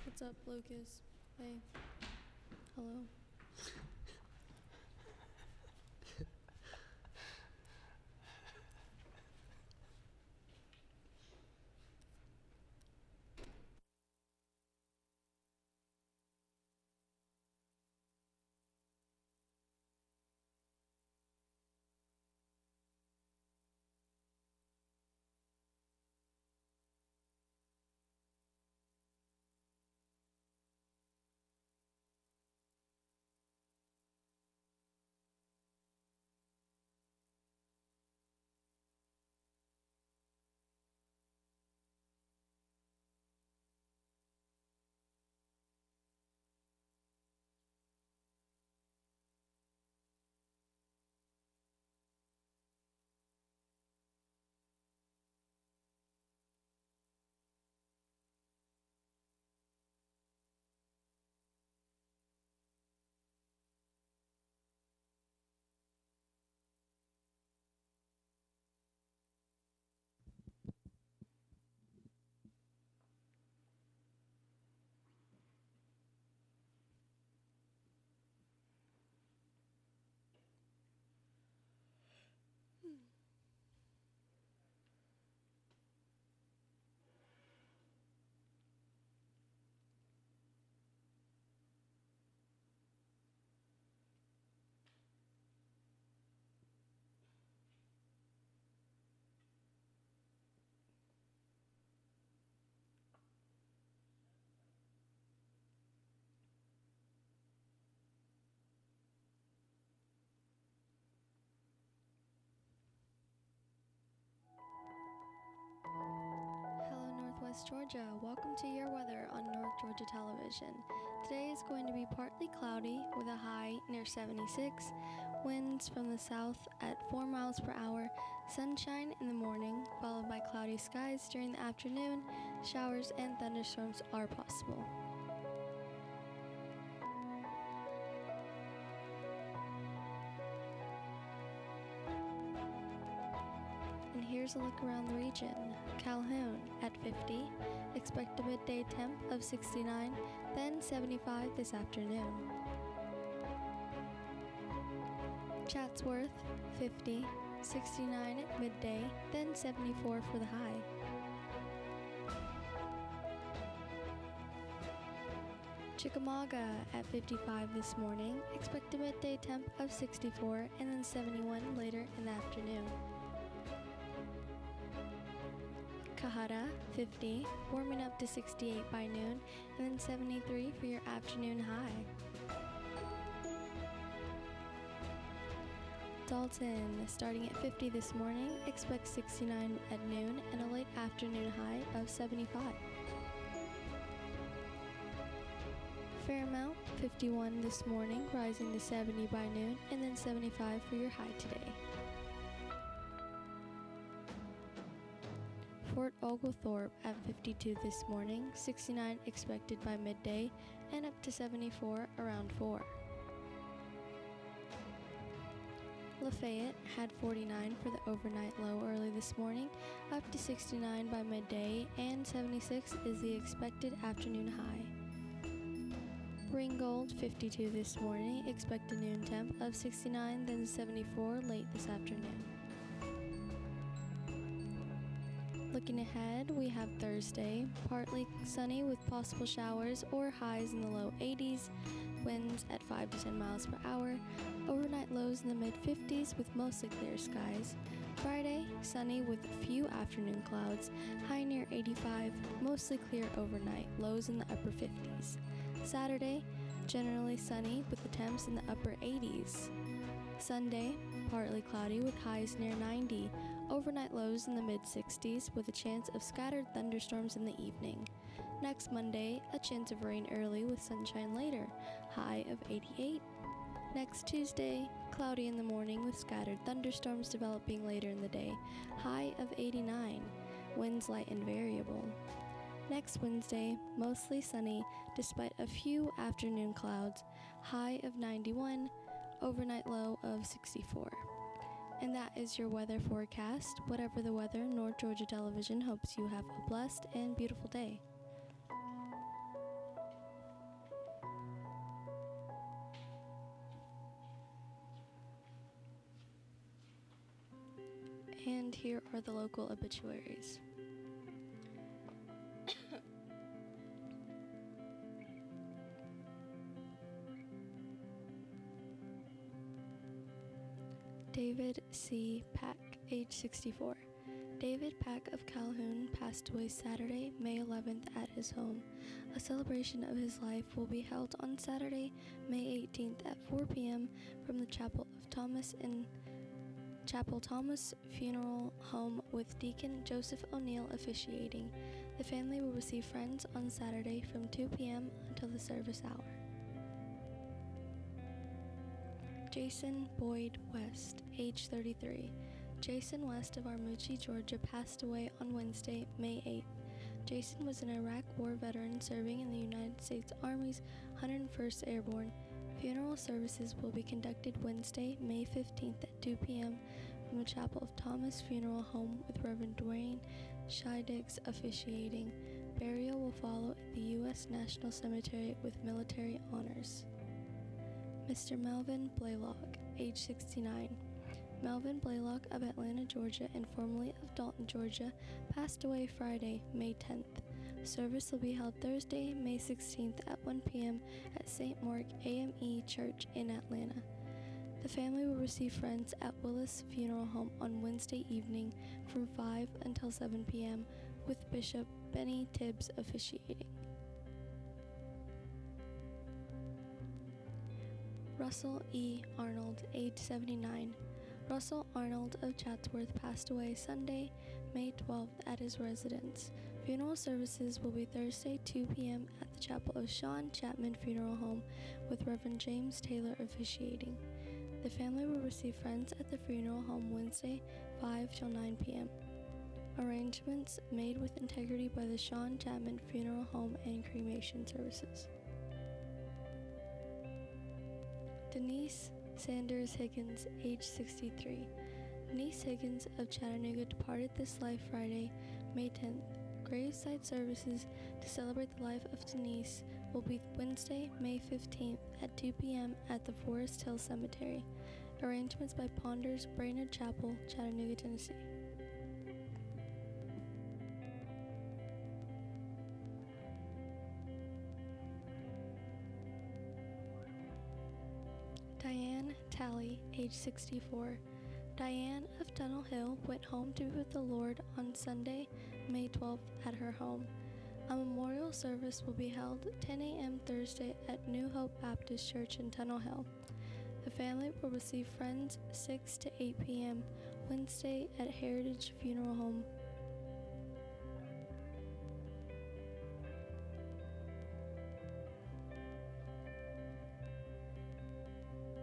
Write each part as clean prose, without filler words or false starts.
What's up, Lucas? Hey. Hello. Hello, Northwest Georgia. Welcome to your weather on North Georgia Television. Today is going to be partly cloudy with a high near 76, winds from the south at 4 miles per hour, sunshine in the morning, followed by cloudy skies during the afternoon. Showers and thunderstorms are possible. And here's a look around the region. Calhoun at 50, expect a midday temp of 69, then 75 this afternoon. Chatsworth, 50, 69 at midday, then 74 for the high. Chickamauga at 55 this morning, expect a midday temp of 64 and then 71 later in the afternoon. Kahara, 50, warming up to 68 by noon, and then 73 for your afternoon high. Dalton, starting at 50 this morning, expect 69 at noon and a late afternoon high of 75. Fairmount, 51 this morning, rising to 70 by noon, and then 75 for your high today. Fort Oglethorpe at 52 this morning, 69 expected by midday, and up to 74 around 4. Lafayette had 49 for the overnight low early this morning, up to 69 by midday, and 76 is the expected afternoon high. Ringgold, 52 this morning, expect a noon temp of 69, then 74 late this afternoon. Looking ahead, we have Thursday, partly sunny with possible showers or highs in the low 80s, winds at 5 to 10 miles per hour, overnight lows in the mid-50s with mostly clear skies. Friday, sunny with a few afternoon clouds, high near 85, mostly clear overnight, lows in the upper 50s. Saturday, generally sunny with the temps in the upper 80s. Sunday, partly cloudy with highs near 90, overnight lows in the mid-60s with a chance of scattered thunderstorms in the evening. Next Monday, a chance of rain early with sunshine later, high of 88. Next Tuesday, cloudy in the morning with scattered thunderstorms developing later in the day, high of 89, winds light and variable. Next Wednesday, mostly sunny despite a few afternoon clouds, high of 91, overnight low of 64. And that is your weather forecast. Whatever the weather, North Georgia Television hopes you have a blessed and beautiful day. And here are the local obituaries. David C. Pack, age 64. David Pack of Calhoun passed away Saturday, May 11th at his home. A celebration of his life will be held on Saturday, May 18th at 4 p.m. from the Chapel Thomas Funeral Home with Deacon Joseph O'Neill officiating. The family will receive friends on Saturday from 2 p.m. until the service hour. Jason Boyd West, age 33. Jason West of Armuchee, Georgia, passed away on Wednesday, May 8th. Jason was an Iraq War veteran serving in the United States Army's 101st Airborne. Funeral services will be conducted Wednesday, May 15th at 2 p.m. from the Chapel of Thomas Funeral Home with Reverend Dwayne Scheidiggs officiating. Burial will follow at the U.S. National Cemetery with military honors. Mr. Melvin Blaylock, age 69. Melvin Blaylock of Atlanta, Georgia, and formerly of Dalton, Georgia, passed away Friday, May 10th. Service will be held Thursday, May 16th at 1 p.m. at St. Mark AME Church in Atlanta. The family will receive friends at Willis Funeral Home on Wednesday evening from 5 until 7 p.m. with Bishop Benny Tibbs officiating. Russell E. Arnold, age 79. Russell Arnold of Chatsworth passed away Sunday, May 12th at his residence. Funeral services will be Thursday, 2 p.m. at the Chapel of Sean Chapman Funeral Home with Reverend James Taylor officiating. The family will receive friends at the funeral home Wednesday, 5 till 9 p.m. Arrangements made with integrity by the Sean Chapman Funeral Home and cremation services. Denise Sanders Higgins, age 63. Denise Higgins of Chattanooga departed this life Friday, May 10th. Graveside services to celebrate the life of Denise will be Wednesday, May 15th at 2 p.m. at the Forest Hill Cemetery. Arrangements by Ponders Brainerd Chapel, Chattanooga, Tennessee. Diane Talley, age 64. Diane of Tunnel Hill went home to be with the Lord on Sunday, May 12th at her home. A memorial service will be held 10 a.m. Thursday at New Hope Baptist Church in Tunnel Hill. The family will receive friends 6 to 8 p.m. Wednesday at Heritage Funeral Home.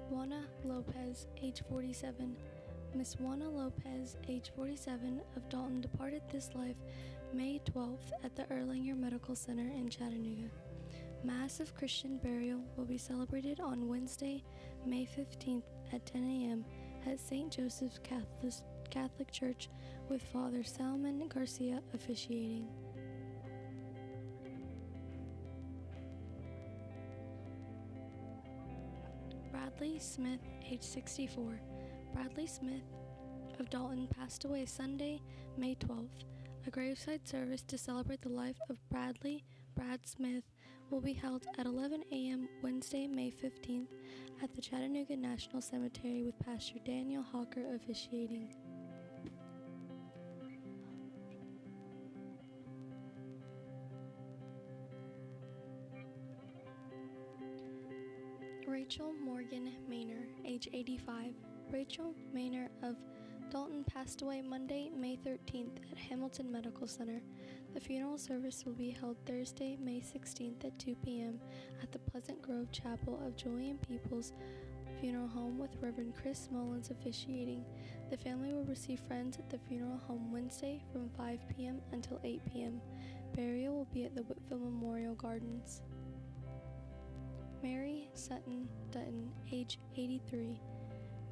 Juana Lopez, age 47. Miss Juana Lopez, age 47, of Dalton departed this life May 12th at the Erlanger Medical Center in Chattanooga. Mass of Christian burial will be celebrated on Wednesday, May 15th at 10 a.m. at St. Joseph's Catholic Church with Father Salman Garcia officiating. Bradley Smith, age 64. Bradley Smith of Dalton passed away Sunday, May 12th. A graveside service to celebrate the life of Brad Smith will be held at 11 a.m. Wednesday, May 15th at the Chattanooga National Cemetery with Pastor Daniel Hawker officiating. Rachel Morgan Maynor, age 85. Rachel Maynor of Dalton passed away Monday, May 13th at Hamilton Medical Center. The funeral service will be held Thursday, May 16th at 2 p.m. at the Pleasant Grove Chapel of Julian Peoples Funeral Home with Reverend Chris Mullins officiating. The family will receive friends at the funeral home Wednesday from 5 p.m. until 8 p.m. Burial will be at the Whitfield Memorial Gardens. Mary Sutton Dutton, age 83.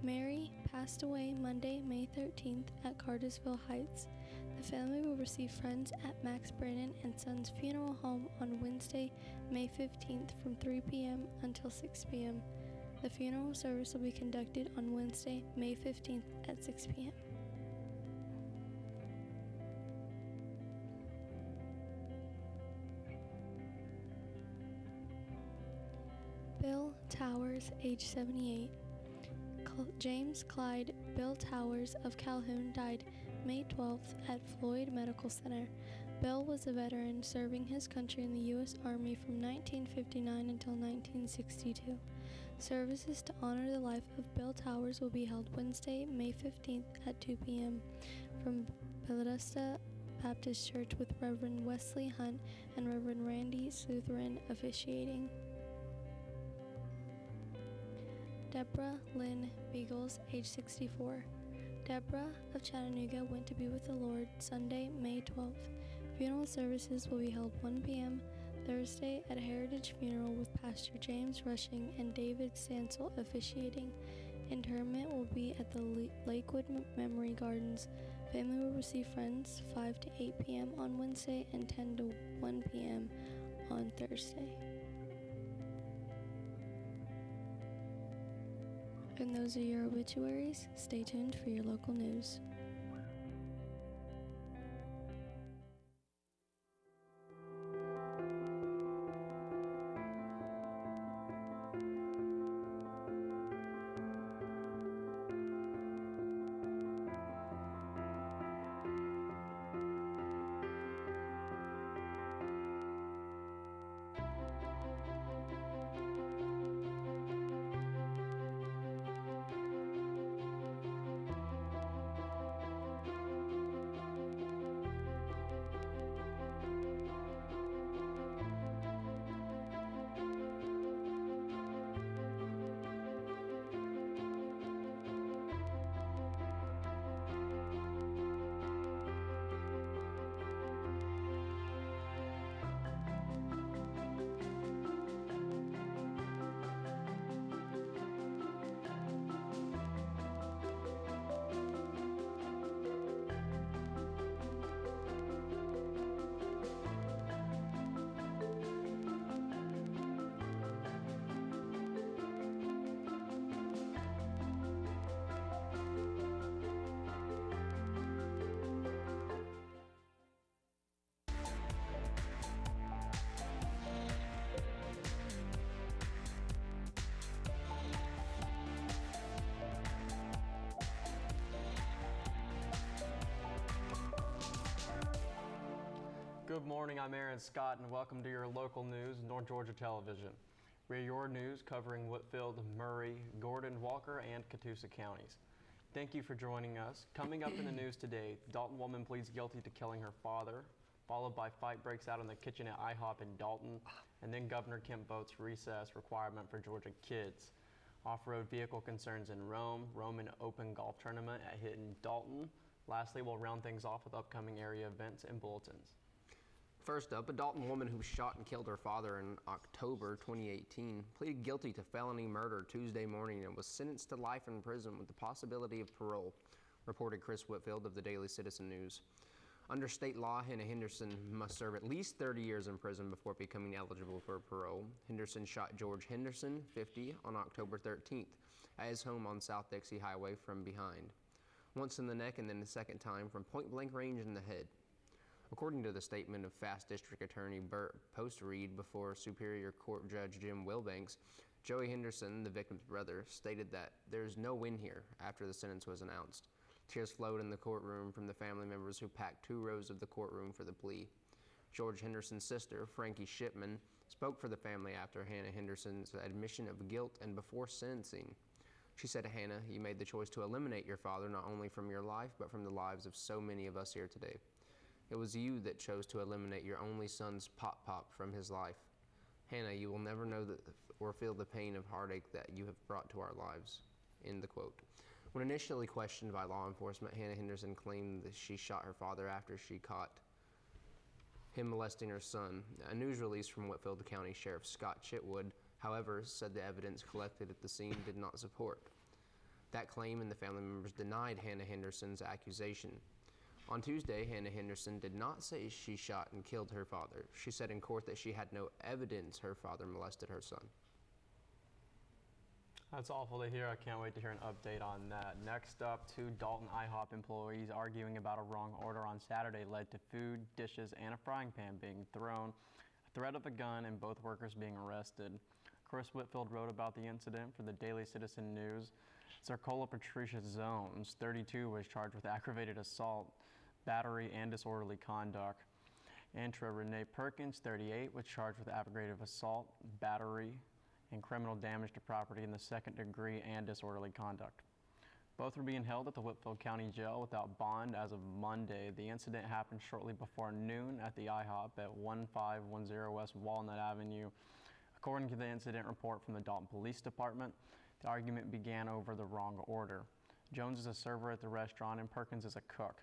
Mary passed away Monday, May 13th at Cartersville Heights. The family will receive friends at Max Brannon and Sons Funeral Home on Wednesday, May 15th from 3 p.m. until 6 p.m. The funeral service will be conducted on Wednesday, May 15th at 6 p.m. Towers, age 78. James Clyde Bill Towers of Calhoun died May 12th at Floyd Medical Center. Bill was a veteran serving his country in the U.S. Army from 1959 until 1962. Services to honor the life of Bill Towers will be held Wednesday, May 15th at 2 p.m. from Bethesda Baptist Church with Reverend Wesley Hunt and Reverend Randy Lutheran officiating. Deborah Lynn Beagles, age 64. Deborah of Chattanooga went to be with the Lord Sunday, May 12th. Funeral services will be held 1 p.m. Thursday at Heritage Funeral with Pastor James Rushing and David Stansel officiating. Interment will be at the Lakewood Memory Gardens. Family will receive friends 5 to 8 p.m. on Wednesday and 10 to 1 p.m. on Thursday. And those are your obituaries. Stay tuned for your local news. Good morning, I'm Aaron Scott, and welcome to your local news, North Georgia Television. We're your news covering Whitfield, Murray, Gordon, Walker, and Catoosa counties. Thank you for joining us. Coming up in the news today, Dalton woman pleads guilty to killing her father, followed by fight breaks out in the kitchen at IHOP in Dalton, and then Governor Kemp votes recess requirement for Georgia kids. Off-road vehicle concerns in Rome, Roman Open Golf Tournament at Hitton, Dalton. Lastly, we'll round things off with upcoming area events and bulletins. First up, a Dalton woman who shot and killed her father in October 2018 pleaded guilty to felony murder Tuesday morning and was sentenced to life in prison with the possibility of parole, reported Chris Whitfield of the Daily Citizen News. Under state law, Hannah Henderson must serve at least 30 years in prison before becoming eligible for parole. Henderson shot George Henderson, 50, on October 13th at his home on South Dixie Highway from behind, once in the neck and then a second time from point-blank range in the head. According to the statement of Fast District Attorney Burt Post-Reed before Superior Court Judge Jim Wilbanks, Joey Henderson, the victim's brother, stated that there's no win here after the sentence was announced. Tears flowed in the courtroom from the family members who packed 2 rows of the courtroom for the plea. George Henderson's sister, Frankie Shipman, spoke for the family after Hannah Henderson's admission of guilt and before sentencing. She said, "Hannah, you made the choice to eliminate your father not only from your life, but from the lives of so many of us here today. It was you that chose to eliminate your only son's pop from his life. Hannah, you will never know or feel the pain of heartache that you have brought to our lives." End the quote. When initially questioned by law enforcement, Hannah Henderson claimed that she shot her father after she caught him molesting her son. A news release from Whitfield County Sheriff Scott Chitwood, however, said the evidence collected at the scene did not support that claim, and the family members denied Hannah Henderson's accusation. On Tuesday, Hannah Henderson did not say she shot and killed her father. She said in court that she had no evidence her father molested her son. That's awful to hear. I can't wait to hear an update on that. Next up, 2 Dalton IHOP employees arguing about a wrong order on Saturday led to food, dishes, and a frying pan being threat of a gun, and both workers being arrested. Chris Whitfield wrote about the incident for the Daily Citizen News. Zarcola Patricia Zones, 32, was charged with aggravated assault, battery, and disorderly conduct. Antra Renee Perkins, 38, was charged with aggravated assault, battery, and criminal damage to property in the second degree and disorderly conduct. Both were being held at the Whitfield County Jail without bond as of Monday. The incident happened shortly before noon at the IHOP at 1510 West Walnut Avenue. According to the incident report from the Dalton Police Department, the argument began over the wrong order. Jones is a server at the restaurant and Perkins is a cook.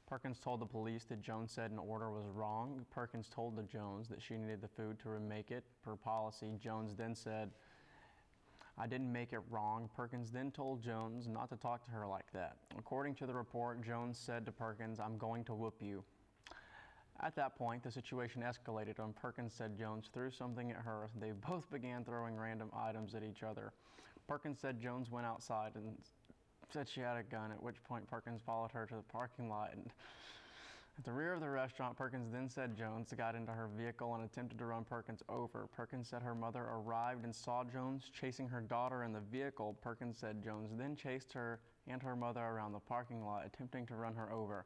Perkins told the police that Jones said an order was wrong. Perkins told the Jones that she needed the food to remake it per policy. Jones then said, "I didn't make it wrong." Perkins then told Jones not to talk to her like that. According to the report, Jones said to Perkins, "I'm going to whoop you." At that point, the situation escalated when Perkins said Jones threw something at her. They both began throwing random items at each other. Perkins said Jones went outside and said she had a gun, at which point Perkins followed her to the parking lot. And at the rear of the restaurant, Perkins then said Jones got into her vehicle and attempted to run Perkins over. Perkins said her mother arrived and saw Jones chasing her daughter in the vehicle. Perkins said Jones then chased her and her mother around the parking lot, attempting to run her over.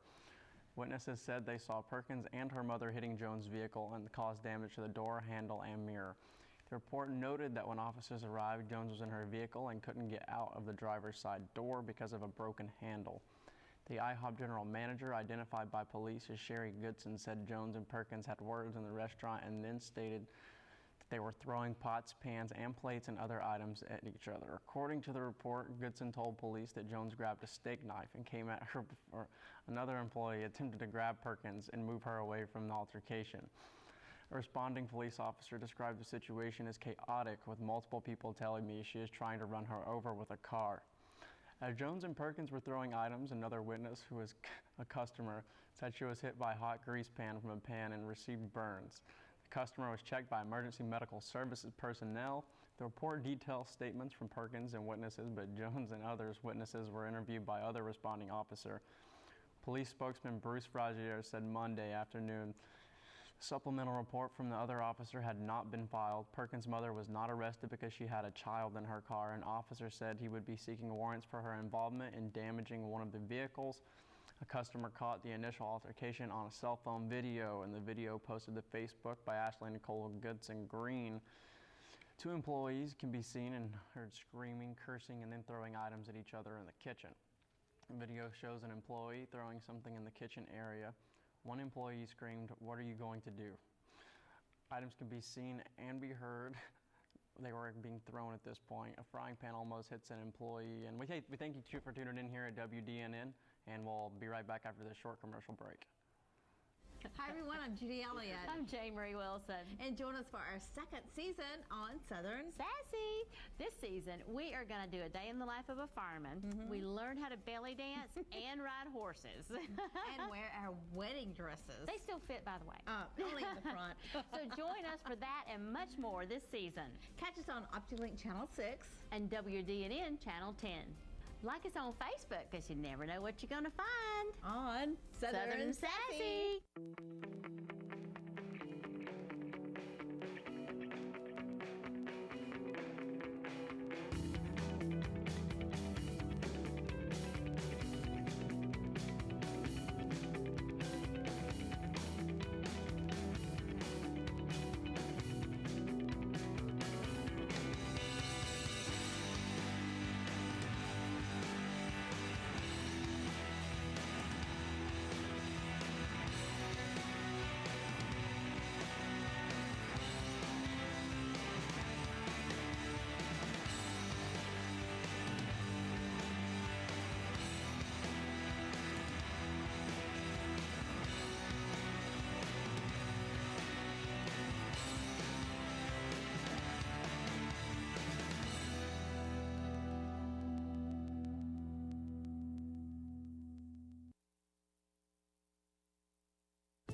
Witnesses said they saw Perkins and her mother hitting Jones' vehicle and caused damage to the door, handle, and mirror. The report noted that when officers arrived, Jones was in her vehicle and couldn't get out of the driver's side door because of a broken handle. The IHOP general manager, identified by police as Sherry Goodson, said Jones and Perkins had words in the restaurant and then stated that they were throwing pots, pans, and plates and other items at each other. According to the report, Goodson told police that Jones grabbed a steak knife and came at her before another employee attempted to grab Perkins and move her away from the altercation. A responding police officer described the situation as chaotic, with multiple people telling me she is trying to run her over with a car. As Jones and Perkins were throwing items, another witness, who was a customer, said she was hit by a hot grease pan from a pan and received burns. The customer was checked by emergency medical services personnel. The report details statements from Perkins and witnesses, but Jones and others witnesses were interviewed by other responding officer. Police spokesman Bruce Frazier said Monday afternoon a supplemental report from the other officer had not been filed. Perkins' mother was not arrested because she had a child in her car. An officer said he would be seeking warrants for her involvement in damaging one of the vehicles. A customer caught the initial altercation on a cell phone video, and the video posted to Facebook by Ashley Nicole Goodson Green. Two employees can be seen and heard screaming, cursing, and then throwing items at each other in the kitchen. The video shows an employee throwing something in the kitchen area. One employee screamed, "What are you going to do?" Items can be seen and be heard. They were being thrown at this point. A frying pan almost hits an employee. And we thank you for tuning in here at WDNN, and we'll be right back after this short commercial break. Hi everyone, I'm Judy Elliott. I'm Jane Marie Wilson. And join us for our second season on Southern Sassy. This season, we are going to do a day in the life of a fireman. We learn how to belly dance and ride horses. and wear our wedding dresses. They still fit, by the way. Only in the front. So join us for that and much more this season. Catch us on OptiLink Channel 6 and WDNN Channel 10. Like us on Facebook, because you never know what you're going to find. on Southern Sassy.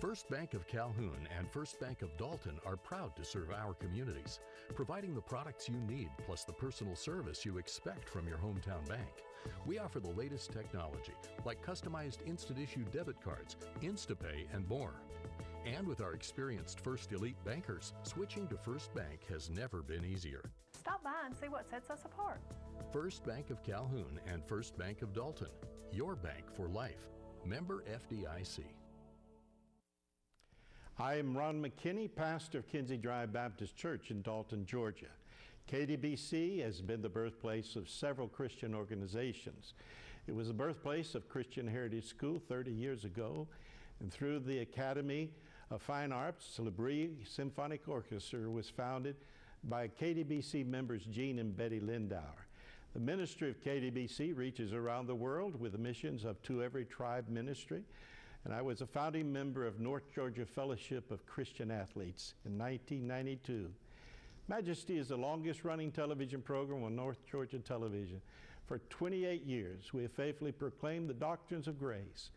First Bank of Calhoun and First Bank of Dalton are proud to serve our communities, providing the products you need plus the personal service you expect from your hometown bank. We offer the latest technology like customized instant issue debit cards, InstaPay, and more. And with our experienced First Elite bankers, switching to First Bank has never been easier. Stop by and see what sets us apart. First Bank of Calhoun and First Bank of Dalton. Your bank for life. Member FDIC. I am Ron McKinney, pastor of Kinsey Drive Baptist Church in Dalton, Georgia. KDBC has been the birthplace of several Christian organizations. It was the birthplace of Christian Heritage School 30 years ago, and through the Academy of Fine Arts, Labrie Symphonic Orchestra was founded by KDBC members Gene and Betty Lindauer. The ministry of KDBC reaches around the world with the missions of To Every Tribe Ministry, and I was a founding member of North Georgia Fellowship of Christian Athletes in 1992. Majesty is the longest running television program on North Georgia television. For 28 years, we have faithfully proclaimed the doctrines of grace.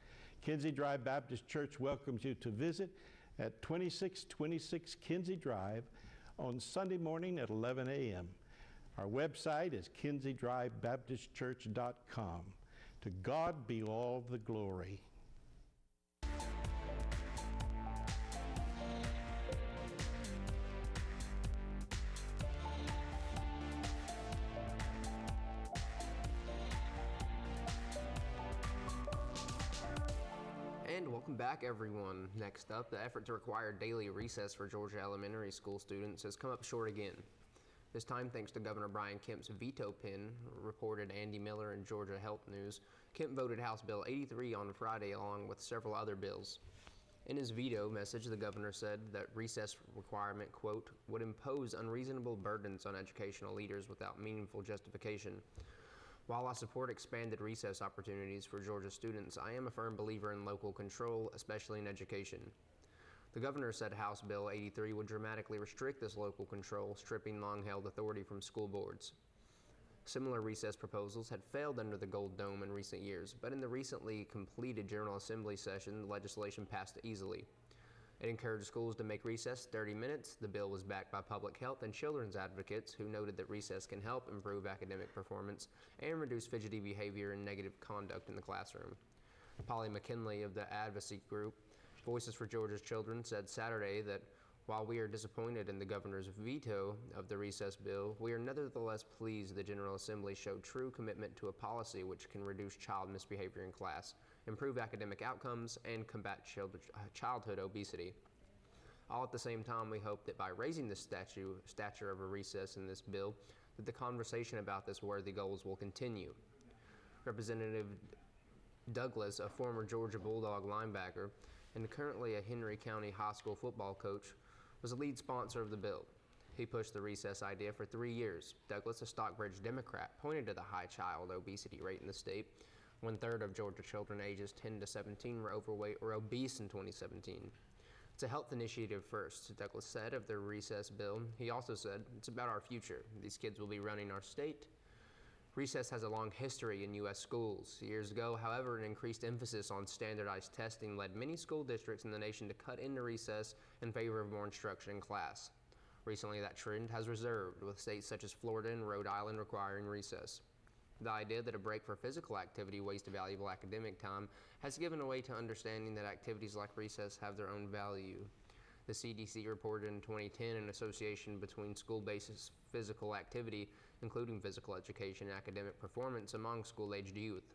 Kinsey Drive Baptist Church welcomes you to visit at 2626 Kinsey Drive on Sunday morning at 11 a.m. Our website is kinseydrivebaptistchurch.com. To God be all the glory. And welcome back, everyone. Next up, the effort to require daily recess for Georgia elementary school students has come up short again. This time, thanks to Governor Brian Kemp's veto pen, reported Andy Miller in Georgia Health News. Kemp voted House Bill 83 on Friday along with several other bills. In his veto message, the governor said that recess requirement, quote, would impose unreasonable burdens on educational leaders without meaningful justification. While I support expanded recess opportunities for Georgia students, I am a firm believer in local control, especially in education. The governor said House Bill 83 would dramatically restrict this local control, stripping long-held authority from school boards. Similar recess proposals had failed under the Gold Dome in recent years, but in the recently completed General Assembly session, the legislation passed easily. It encouraged schools to make recess 30 minutes. The bill was backed by public health and children's advocates who noted that recess can help improve academic performance and reduce fidgety behavior and negative conduct in the classroom. Polly McKinley of the advocacy group Voices for Georgia's Children said Saturday that while we are disappointed in the governor's veto of the recess bill, we are nevertheless pleased the General Assembly showed true commitment to a policy which can reduce child misbehavior in class, improve academic outcomes, and combat childhood obesity. All at the same time, we hope that by raising the stature of a recess in this bill, that the conversation about this worthy goals will continue. Representative Douglas, a former Georgia Bulldog linebacker and currently a Henry County High School football coach, was a lead sponsor of the bill. He pushed the recess idea for 3 years. Douglas, a Stockbridge Democrat, pointed to the high child obesity rate in the state. 1/3 of Georgia children ages 10 to 17 were overweight or obese in 2017. It's a health initiative first, Douglas said of the recess bill. He also said, it's about our future. These kids will be running our state. Recess has a long history in U.S. schools. Years ago, however, an increased emphasis on standardized testing led many school districts in the nation to cut into recess in favor of more instruction in class. Recently, that trend has reversed, with states such as Florida and Rhode Island requiring recess. The idea that a break for physical activity wastes valuable academic time has given way to understanding that activities like recess have their own value. The CDC reported in 2010 an association between school-based physical activity, including physical education and academic performance among school-aged youth.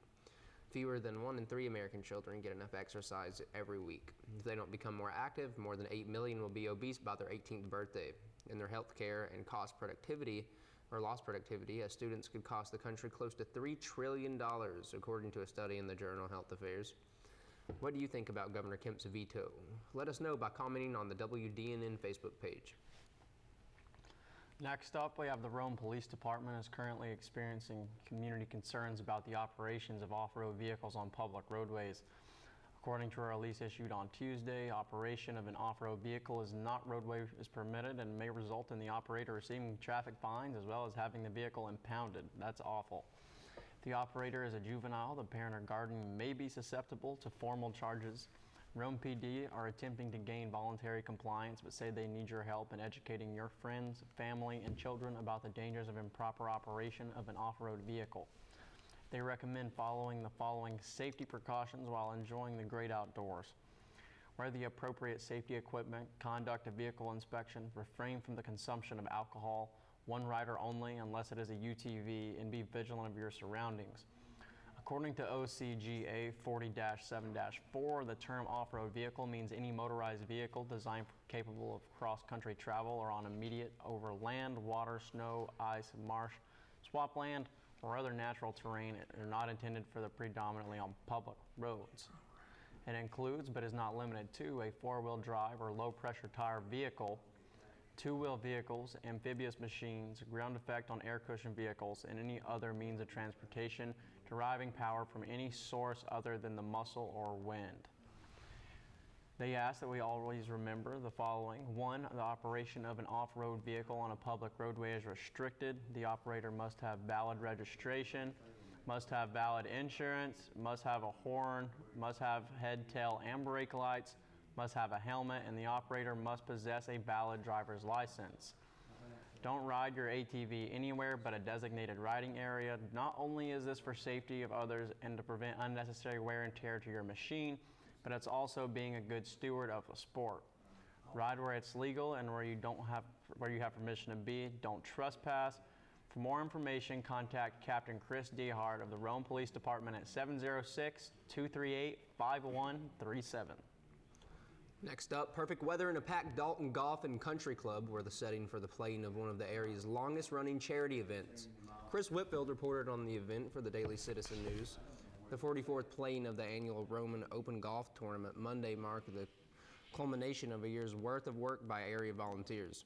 Fewer than 1 in 3 American children get enough exercise every week. If they don't become more active, more than 8 million will be obese by their 18th birthday. In their health care and lost productivity, as students could cost the country close to $3 trillion, according to a study in the journal Health Affairs. What do you think about Governor Kemp's veto? Let us know by commenting on the WDNN Facebook page. Next up, we have the Rome Police Department is currently experiencing community concerns about the operations of off-road vehicles on public roadways. According to a release issued on Tuesday, operation of an off-road vehicle is not roadway is permitted and may result in the operator receiving traffic fines as well as having the vehicle impounded. That's awful. If the operator is a juvenile, the parent or guardian may be susceptible to formal charges. Rome PD are attempting to gain voluntary compliance, but say they need your help in educating your friends, family, and children about the dangers of improper operation of an off-road vehicle. They recommend following the following safety precautions while enjoying the great outdoors. wear the appropriate safety equipment, conduct a vehicle inspection, refrain from the consumption of alcohol, one rider only unless it is a UTV, and be vigilant of your surroundings. According to OCGA 40-7-4, the term off-road vehicle means any motorized vehicle designed capable of cross-country travel or on immediate over land, water, snow, ice, marsh, swampland, or other natural terrain and are not intended for the predominantly on public roads. It includes, but is not limited to, a four-wheel drive or low-pressure tire vehicle, two-wheel vehicles, amphibious machines, ground effect on air cushion vehicles, and any other means of transportation deriving power from any source other than the muscle or wind. They ask that we always remember the following. 1, the operation of an off-road vehicle on a public roadway is restricted. The operator must have valid registration, must have valid insurance, must have a horn, must have head, tail, and brake lights, must have a helmet, and the operator must possess a valid driver's license. Don't ride your ATV anywhere but a designated riding area. Not only is this for safety of others and to prevent unnecessary wear and tear to your machine, but it's also being a good steward of the sport. Ride where it's legal and where you have permission to be. Don't trespass. For more information, contact Captain Chris Dehart of the Rome Police Department at 706-238-5137. Next up, perfect weather and a packed Dalton Golf and Country Club were the setting for the playing of one of the area's longest running charity events. Chris Whitfield reported on the event for the Daily Citizen News. The 44th playing of the annual Roman Open Golf Tournament Monday marked the culmination of a year's worth of work by area volunteers.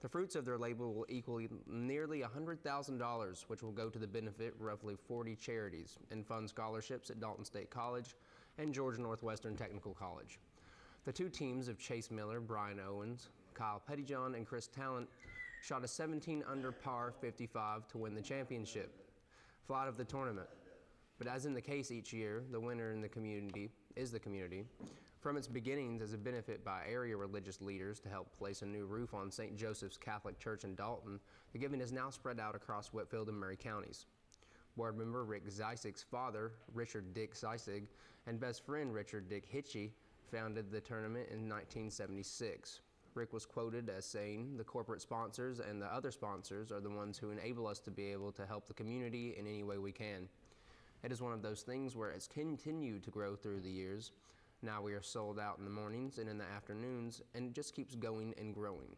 The fruits of their labor will equal nearly $100,000, which will go to the benefit of roughly 40 charities and fund scholarships at Dalton State College and Georgia Northwestern Technical College. The two teams of Chase Miller, Brian Owens, Kyle Pettyjohn, and Chris Talent shot a 17 under par 55 to win the championship flight of the tournament. But as in the case each year, the winner in the community is the community. From its beginnings as a benefit by area religious leaders to help place a new roof on St. Joseph's Catholic Church in Dalton, the giving is now spread out across Whitfield and Murray counties. Board member Rick Zeisig's father, Richard Dick Zeisig, and best friend Richard Dick Hitchie founded the tournament in 1976. Rick was quoted as saying, "The corporate sponsors and the other sponsors are the ones who enable us to be able to help the community in any way we can." It is one of those things where it's continued to grow through the years. Now we are sold out in the mornings and in the afternoons, and it just keeps going and growing.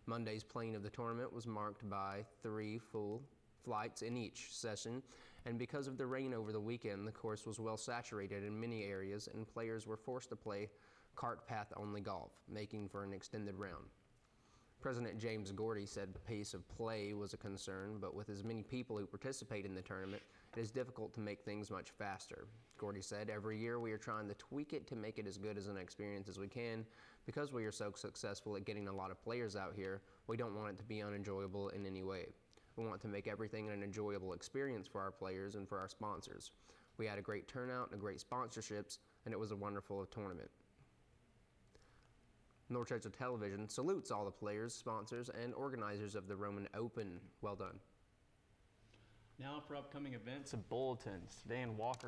Monday's playing of the tournament was marked by 3 full flights in each session, and because of the rain over the weekend, the course was well saturated in many areas, and players were forced to play cart path only golf, making for an extended round. President James Gordy said the pace of play was a concern, but with as many people who participate in the tournament, it is difficult to make things much faster. Gordy said, "Every year we are trying to tweak it to make it as good as an experience as we can. Because we are so successful at getting a lot of players out here, we don't want it to be unenjoyable in any way. We want to make everything an enjoyable experience for our players and for our sponsors. We had a great turnout and great sponsorships, and it was a wonderful tournament." North Central Television salutes all the players, sponsors, and organizers of the Roman Open. Well done. Now for upcoming events and bulletins. Today in Walker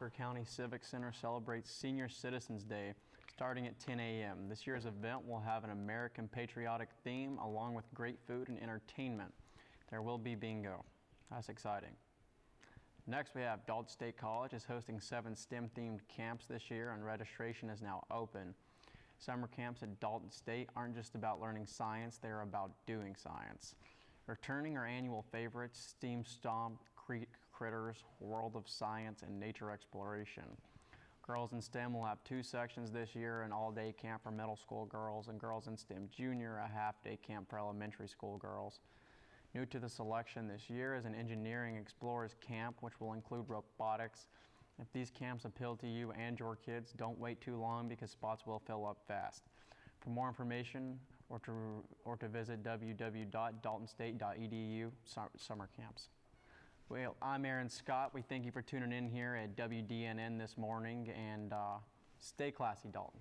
County Civic Center celebrates Senior Citizens Day starting at 10 a.m. This year's event will have an American patriotic theme along with great food and entertainment. There will be bingo. That's exciting. Next we have Dalton State College is hosting 7 STEM-themed camps this year, and registration is now open. Summer camps at Dalton State aren't just about learning science, they're about doing science. Returning our annual favorites, Steam Stomp, Critters, World of Science, and Nature Exploration. Girls in STEM will have 2 sections this year, an all-day camp for middle school girls, and Girls in STEM Junior, a half-day camp for elementary school girls. New to the selection this year is an Engineering Explorers Camp, which will include robotics. If these camps appeal to you and your kids, don't wait too long because spots will fill up fast. For more information or to visit www.daltonstate.edu summer camps. Well, I'm Aaron Scott. We thank you for tuning in here at WDNN this morning, and stay classy, Dalton.